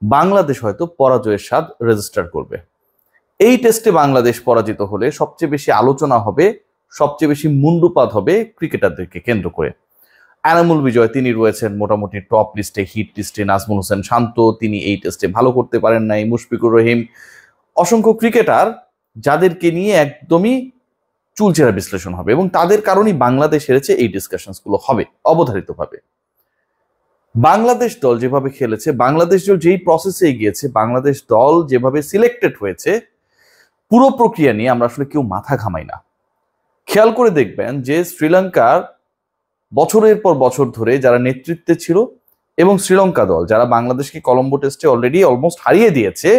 বাংলাদেশ হয়তো পরাজয়ের স্বাদ রেজিস্টার করবে। এই টেস্টে বাংলাদেশ পরাজিত হলে সবচেয়ে বেশি আলোচনা হবে, সবচেয়ে বেশি মুন্ডুপাত হবে ক্রিকেটারদেরকে কেন্দ্র করে। এনামুল বিজয় তিনি রয়েছেন মোটামুটি টপ লিস্টে, হিট লিস্টে। নাজমুল হোসেন শান্ত তিনি এই টেস্টে ভালো করতে পারেন নাই। মুশফিকুর রহিম, অসংখ্য ক্রিকেটার যাদেরকে নিয়ে একদমই চুলচেরা বিশ্লেষণ হবে এবং তাদের কারণেই বাংলাদেশ হেরেছে, এই ডিসকাশনস গুলো হবে অবধারিতভাবে। বাংলাদেশ দল যেভাবে খেলেছে, বাংলাদেশ দল যেই প্রসেসে গিয়েছে, বাংলাদেশ দল যেভাবে সিলেক্টেড হয়েছে, পুরো প্রক্রিয়া নিয়ে আমরা আসলে কেউ মাথা ঘামাই না। খেয়াল করে দেখবেন যে শ্রীলঙ্কার বছরের পর বছর ধরে যারা নেতৃত্বে ছিল এবং শ্রীলঙ্কা দল যারা বাংলাদেশকে কলম্বো টেস্টে অলরেডি অলমোস্ট হারিয়ে দিয়েছে,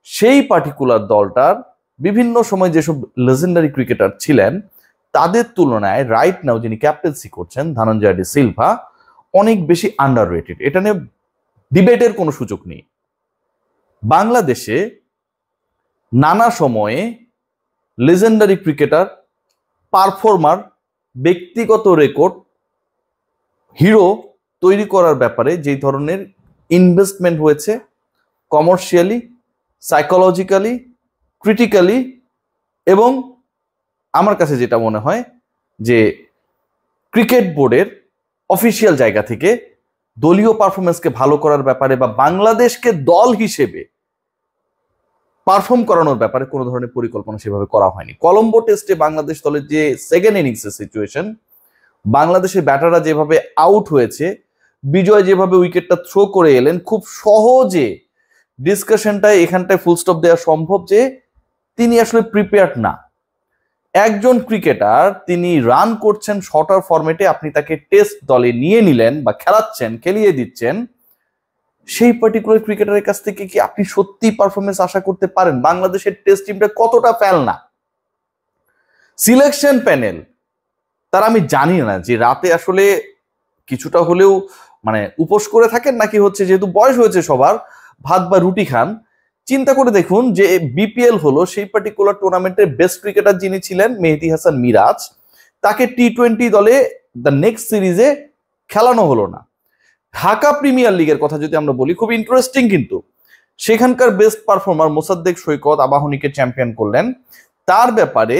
সেই পার্টিকুলার দলটার বিভিন্ন সময় যেসব লেজেন্ডারি ক্রিকেটার ছিলেন তাদের তুলনায় রাইট নাও যিনি ক্যাপ্টেন্সি করছেন ধনঞ্জয় ডি সিলভা অনেক বেশি আন্ডাররেটেড। এটা নিয়ে ডিবেটের কোনো সুযোগ নেই। বাংলাদেশে নানা সময়ে লেজেন্ডারি ক্রিকেটার, পারফর্মার, ব্যক্তিগত রেকর্ড, হিরো তৈরি করার ব্যাপারে যে ধরনের ইনভেস্টমেন্ট হয়েছে কমার্শিয়ালি, সাইকোলজিক্যালি, ক্রিটিক্যালি, এবং আমার কাছে যেটা মনে হয় যে ক্রিকেট বোর্ডের অফিসিয়াল জায়গা থেকে দলীয় পারফরমেন্সকে ভালো করার ব্যাপারে বা বাংলাদেশকে দল হিসেবে পারফর্ম করানোর ব্যাপারে কোনো ধরনের পরিকল্পনা সেভাবে করা হয়নি। কলম্বো টেস্টে বাংলাদেশ দলের যে সেকেন্ড ইনিংসের সিচুয়েশন, বাংলাদেশের ব্যাটাররা যেভাবে আউট হয়েছে, বিজয় যেভাবে উইকেটটা থ্রো করে এলেন, খুব সহজে ডিসকাশনটায় এখানটায় ফুল স্টপ দেওয়া সম্ভব যে তিনি আসলে প্রিপেয়ার্ড না। একজন ক্রিকেটার তিনি রান করছেন শর্টার ফরম্যাটে, আপনি তাকে টেস্ট দলে নিয়ে নিলেন বা খেলাচ্ছেন, খেলিয়ে দিচ্ছেন, সেই পার্টিকুলার ক্রিকেটারের কাছ থেকে কি আপনি সত্যি পারফরমেন্স আশা করতে পারেন? বাংলাদেশের টেস্ট টিমটা কতটা ফেলনা। সিলেকশন প্যানেল তারা আমি জানি না যে রাতে আসলে কিছুটা হলেও মানে উপোস করে থাকেন নাকি হচ্ছে যেহেতু বয়স হয়েছে সবার ভাত বা রুটি খান। চিন্তা করে দেখুন যে বিপিএল হলো সেই পার্টিকুলার টুর্নামেন্টের বেস্ট ক্রিকেটার যিনি ছিলেন মেহেদী হাসান মিরাজ, তাকে টি-20 দলে দ্য নেক্সট সিরিজে খেলানো হলো না। ঢাকা প্রিমিয়ার লিগের কথা যদি আমরা বলি, খুব ইন্টারেস্টিং, কিন্তু সেখানকার বেস্ট পারফর্মার মোসাদ্দেক সৈকত আবাহনীকে চ্যাম্পিয়ন করলেন। তার ব্যাপারে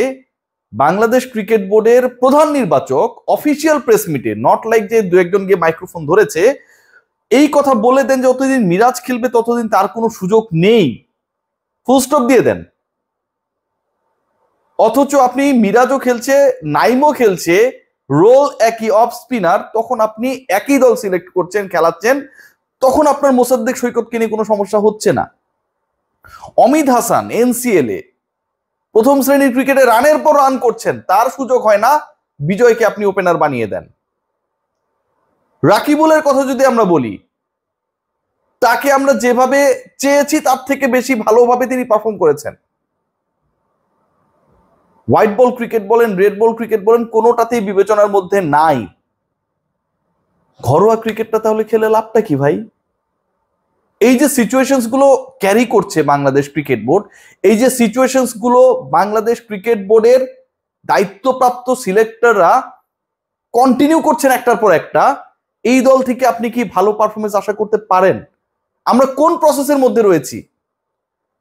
বাংলাদেশ ক্রিকেট বোর্ডের প্রধান নির্বাচক অফিসিয়াল প্রেস মিটে, নট লাইক যে দু একজন গিয়ে মাইক্রোফোন ধরেছে, এই কথা বলে দেন যে যতদিন মিরাজ খেলবে ততদিন তার কোনো সুযোগ নেই, ফুল স্টপ দিয়ে দেন। অথচ আপনি মিরাজও খেলছে, নাইমও খেলছে, রোল একই, অফ স্পিনার, তখন আপনি একই দল সিলেক্ট করছেন, খেলাচ্ছেন, তখন আপনার মোসাদ্দেক সৈকতকে নিয়ে কোনো সমস্যা হচ্ছে না। অমিত হাসান এনসিএল এ প্রথম শ্রেণীর ক্রিকেটে রানের পর রান করছেন, তার সুযোগ হয় না, বিজয়কে আপনি ওপেনার বানিয়ে দেন। রাকিবুলের কথা যদি আমরা বলি, তাকে আমরা যেভাবে চেয়েছি তার থেকে বেশি ভালোভাবে তিনি পারফর্ম করেছেন। হোয়াইট বল ক্রিকেট বলেন, রেড বল ক্রিকেট বলেন, কোনোটাতেই বিবেচনার মধ্যে নাই। ঘরোয়া ক্রিকেটটা তাহলে খেলে লাভটা কি ভাই? এই যে সিচুয়েশনস গুলো ক্যারি করছে বাংলাদেশ ক্রিকেট বোর্ড, এই যে সিচুয়েশনস গুলো বাংলাদেশ ক্রিকেট বোর্ডের দায়িত্বপ্রাপ্ত সিলেক্টররা কন্টিনিউ করছেন একটার পর একটা, এই দল থেকে আপনি কি ভালো পারফরমেন্স আশা করতে পারেন? আমরা কোন প্রসেসের মধ্যে রয়েছি?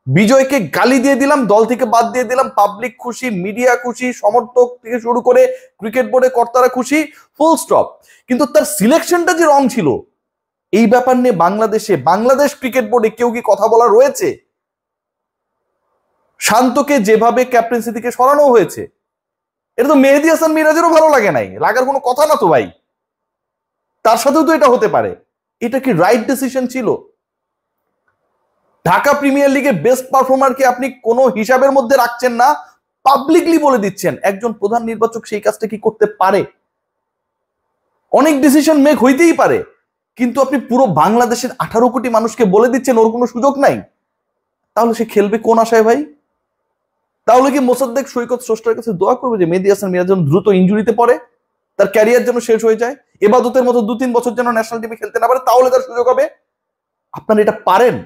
বিজয়কে গালি দিয়ে দিলাম, দল থেকে বাদ দিয়ে দিলাম, পাবলিক খুশি, মিডিয়া খুশি, সমর্থক থেকে শুরু করে ক্রিকেট বোর্ডের কর্তারা খুশি, ফুল স্টপ। কিন্তু তার সিলেকশনটা যে রং ছিল, এই ব্যাপার নিয়ে বাংলাদেশ ক্রিকেট বোর্ডে কেউ কি কথা বলা রয়েছে? শান্তকে যেভাবে ক্যাপ্টেন্সি থেকে সরানো হয়েছে, এটা তো মেহেদী হাসান মিরাজেরও ভালো লাগে নাই, লাগার কোনো কথা না তো ভাই। তার সাথেও তো এটা হতে পারে। এটা কি রাইট ডিসিশন ছিল? ঢাকা প্রিমিয়ার লিগে বেস্ট পারফর্মারকে আপনি কোনো হিসাবের মধ্যে রাখছেন না, পাবলিকলি বলে দিচ্ছেন। একজন প্রধান নির্বাচক সেই কাজটা কি করতে পারে? অনেক ডিসিশন মেক হইতেই পারে, কিন্তু আপনি পুরো বাংলাদেশের 18 কোটি মানুষকে বলে দিচ্ছেন ওর কোনো সুযোগ নাই। তাহলে সে খেলবে কোন আশায় ভাই? তাহলে কি মোসাদ্দেক সৈকত স্রষ্টার কাছে দোয়া করবে যে মেহেদী হাসান মিরাজ যেন দ্রুত ইনজুরিতে পড়ে, তার ক্যারিয়ার যেন শেষ হয়ে যায়, এবাদতের মতো 2-3 বছর যেন ন্যাশনাল টিমে খেলতে না পারে, তাহলে তার সুযোগ হবে? আপনারা এটা পারেন?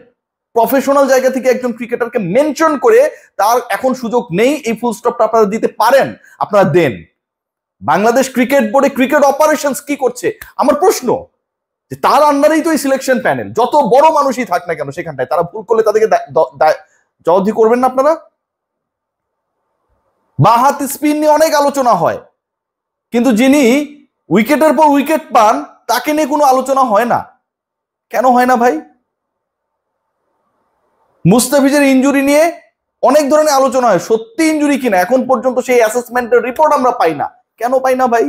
প্রফেশনাল জায়গা থেকে একজন ক্রিকেটারকে মেনশন করে তার এখন সুযোগ নেই, এই ফুল স্টপটা আপনারা দিতে পারেন, আপনারা দেন। বাংলাদেশ ক্রিকেট বোর্ডে ক্রিকেট অপারেশনস কি করছে? আমার প্রশ্ন যে তার আন্ডারেই তো এই সিলেকশন প্যানেল, যত বড় মানুষই থাক না কেন সেখানটায়, তারা ভুল করলে তাদেরকে জবাবদিহি করবেন না আপনারা? বাঁ হাত স্পিন নিয়ে অনেক আলোচনা হয়, কিন্তু যিনি উইকেটের পর উইকেট পান তাকে নিয়ে কোনো আলোচনা হয় না। কেন হয় না ভাই? মুস্তাফিজের ইনজুরি নিয়ে অনেক ধরনের আলোচনা হয়, সত্যি ইনজুরি কিনা এখন পর্যন্ত সেই অ্যাসেসমেন্টের রিপোর্ট আমরা পাই না। কেন পাই না ভাই?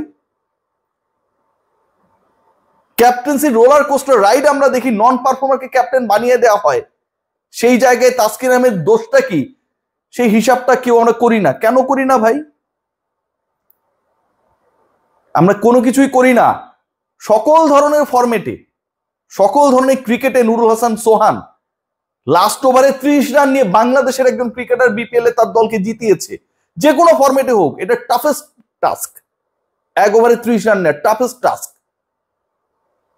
ক্যাপ্টেন্সি রোলার কোস্টার রাইড আমরা দেখি, নন পারফর্মারকে ক্যাপ্টেন বানিয়ে দেওয়া হয়, সেই জায়গায় তাসকিন আহমেদ দোষটা কি সেই হিসাবটা কেউ আমরা করি না। কেন করি না ভাই? আমরা কোনো কিছুই করি না। সকল ধরনের ফরম্যাটে, সকল ধরনের ক্রিকেটে নুরুল হাসান সোহান লাস্ট ওভারে 30 রান নিয়ে বাংলাদেশের একজন ক্রিকেটার বিপিএল এ তার দলকে জিতিয়েছে, যে কোনো ফরম্যাটে হোক। এটা টাফেস্ট টাস্ক, 1 ওভারে 30 রান নেওয়া টাফেস্ট টাস্ক।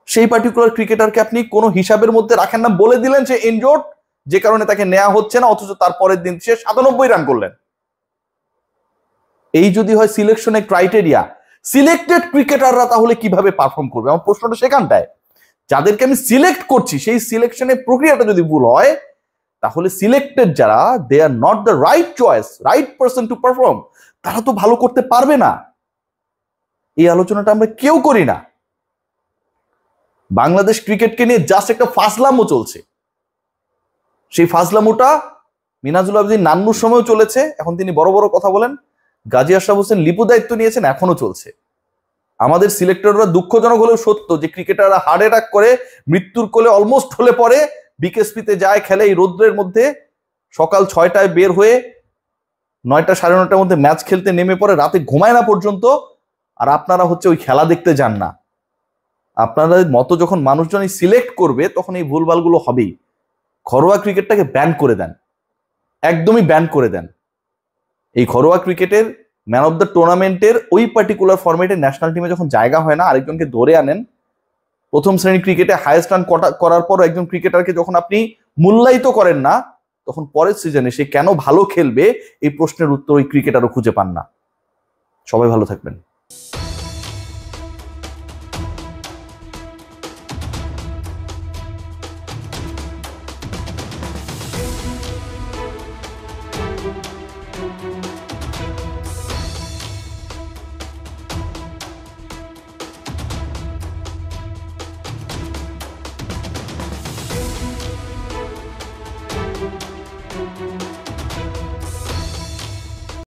সেই পার্টিকুলার ক্রিকেটারকে আপনি কোনো হিসাবের মধ্যে রাখেন না, বলে দিলেন সে ইনজোর্ড, যে কারণে তাকে নেওয়া হচ্ছে না, অথচ তার পরের দিন সে 97 রান করলেন। এই যদি হয় সিলেকশনের ক্রাইটেরিয়া, সিলেক্টেড ক্রিকেটাররা তাহলে কিভাবে পারফর্ম করবে? আমার প্রশ্নটা সেখানটায়। যাদেরকে আমি সিলেক্ট করছি সেই সিলেকশনের প্রক্রিয়াটা যদি ভুল হয়, তাহলে সিলেক্টেড যারা, they are not the right choice, right person to perform, তারা তো ভালো করতে পারবে না। এই আলোচনাটা আমরা কেউ করি না। বাংলাদেশ ক্রিকেটকে নিয়ে জাস্ট একটা ফাজলামো চলছে। সেই ফাজলামোটা মিনাজুল আবেদিন নান্নুর সময়ও চলেছে, এখন তিনি বড় বড় কথা বলেন। গাজী আশরাফ হোসেন লিপু দায়িত্ব নিয়েছেন, এখনো চলছে। আমাদের সিলেক্টররা দুঃখজনক হলেও সত্য যে ক্রিকেটাররা হার্ট অ্যাটাক করে মৃত্যুর কোলে অলমোস্ট হলে পরে বিকেএসপিতে যায়, খেলে এই রৌদ্রের মধ্যে, সকাল 6টায় বের হয়ে 9টা সাড়ে 9টার মধ্যে ম্যাচ খেলতে নেমে পড়ে, রাতে ঘুমায় না পর্যন্ত। আর আপনারা হচ্ছে ওই খেলা দেখতে যান না। আপনাদের মতো যখন মানুষজনই সিলেক্ট করবে তখন এই ভুলভালগুলো হবেই। ঘরোয়া ক্রিকেটটাকে ব্যান করে দেন, একদমই ব্যান করে দেন। এই ঘরোয়া ক্রিকেটের ম্যান অফ দ্য টুর্নামেন্টের ওই পার্টিকুলার ফরম্যাটে ন্যাশনাল টিমে যখন জায়গা হয় না, আরেকজনকে ধরে আনেন। প্রথম শ্রেণী ক্রিকেটে হাইয়েস্ট রান করার পর একজন ক্রিকেটারকে যখন আপনি মূল্যায়িত করেন না, তখন পরের সিজনে সে কেন ভালো খেলবে এই প্রশ্নের উত্তর ওই ক্রিকেটারও খুঁজে পান না। সবাই ভালো থাকবেন।